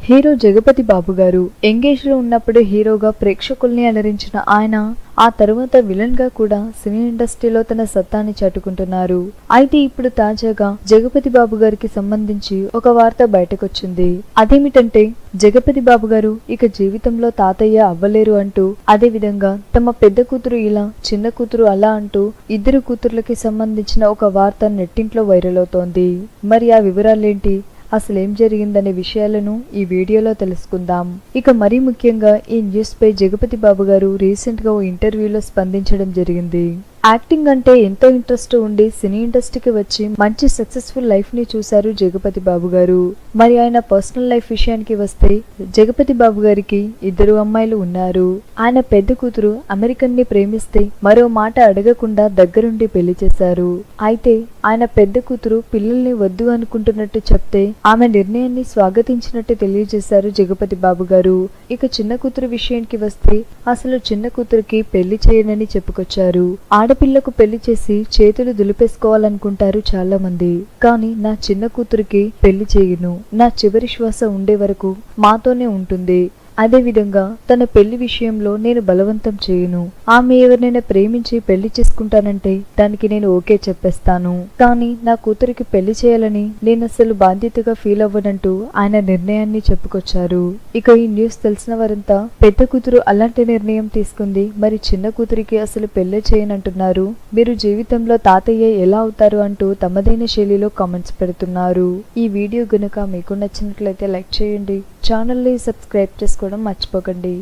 Hero Jagapathi బాబు గారు engage లో ఉన్నప్పుడు హీరోగా ప్రేక్షకుల్ని అలరించిన ఆయన ఆ తరువాత విలన్ గా కూడా సినీ ఇండస్ట్రీలో తన సత్తాని చాటుకుంటున్నారు. అయితే ఇప్పుడు తాజాగా జగపతి బాబు గారికి సంబంధించి ఒక వార్త బయటకొచ్చింది. అదేమిటంటే జగపతి బాబు గారు ఇక జీవితంలో తాతయ్య అవ్వలేరు అంటూ, అదే విధంగా తమ పెద్ద కూతురు ఇలా, చిన్న కూతురు అలా అంటూ ఇద్దరు కూతుర్లకి సంబంధించిన ఒక వార్త నెట్టింట్లో వైరల్ అవుతోంది. మరి ఆ వివరాలేంటి, అసలేం జరిగిందనే విషయాలను ఈ వీడియోలో తెలుసుకుందాం. ఇక మరీ ముఖ్యంగా ఈ న్యూస్ పై జగపతి బాబు గారు రీసెంట్ గా ఓ ఇంటర్వ్యూలో స్పందించడం జరిగింది. యాక్టింగ్ అంటే ఎంతో ఇంట్రెస్ట్ ఉండి సినీ ఇండస్ట్రీకి వచ్చి మంచి సక్సెస్ఫుల్ లైఫ్ ని చూశారు జగపతి బాబు గారు. మరి ఆయన పర్సనల్ లైఫ్ విషయానికి వస్తే జగపతి బాబు గారికి ఇద్దరు అమ్మాయిలు ఉన్నారు. ఆయన పెద్ద కూతురు అమెరికన్ ని ప్రేమిస్తే మరో మాట అడగకుండా దగ్గరుండి పెళ్లి చేశారు. అయితే ఆయన పెద్ద కూతురు పిల్లల్ని వద్దు అనుకుంటున్నట్టు చెప్తే ఆమె నిర్ణయాన్ని స్వాగతించినట్టు తెలియజేశారు జగపతి బాబు గారు. ఇక చిన్న కూతురు విషయానికి వస్తే అసలు చిన్న కూతురికి పెళ్లి చేయనని చెప్పుకొచ్చారు. ఆడపిల్లకు పెళ్లి చేసి చేతులు దులిపేసుకోవాలనుకుంటారు చాలా మంది. కానీ నా చిన్న కూతురికి పెళ్లి చేయను, నా చివరి శ్వాస ఉండే వరకు మాతోనే ఉంటుంది. అదే విధంగా తన పెళ్లి విషయంలో నేను బలవంతం చేయను. ఆమె ఎవరినైనా ప్రేమించి పెళ్లి చేసుకుంటానంటే దానికి నేను ఓకే చెప్పేస్తాను. కానీ నా కూతురికి పెళ్లి చేయాలని నేను అసలు బాధ్యతగా ఫీల్ అవ్వనంటూ ఆయన నిర్ణయాన్ని చెప్పుకొచ్చారు. ఇక ఈ న్యూస్ తెలిసిన వారంతా పెద్ద కూతురు అలాంటి నిర్ణయం తీసుకుంది, మరి చిన్న కూతురికి అసలు పెళ్లి చేయనంటున్నారు, మీరు జీవితంలో తాతయ్య ఎలా అవుతారు అంటూ తమదైన శైలిలో కామెంట్స్ పెడుతున్నారు. ఈ వీడియో గనుక మీకు నచ్చినట్లయితే లైక్ చేయండి, ఛానల్ని సబ్స్క్రైబ్ చేసుకోవడం మర్చిపోకండి.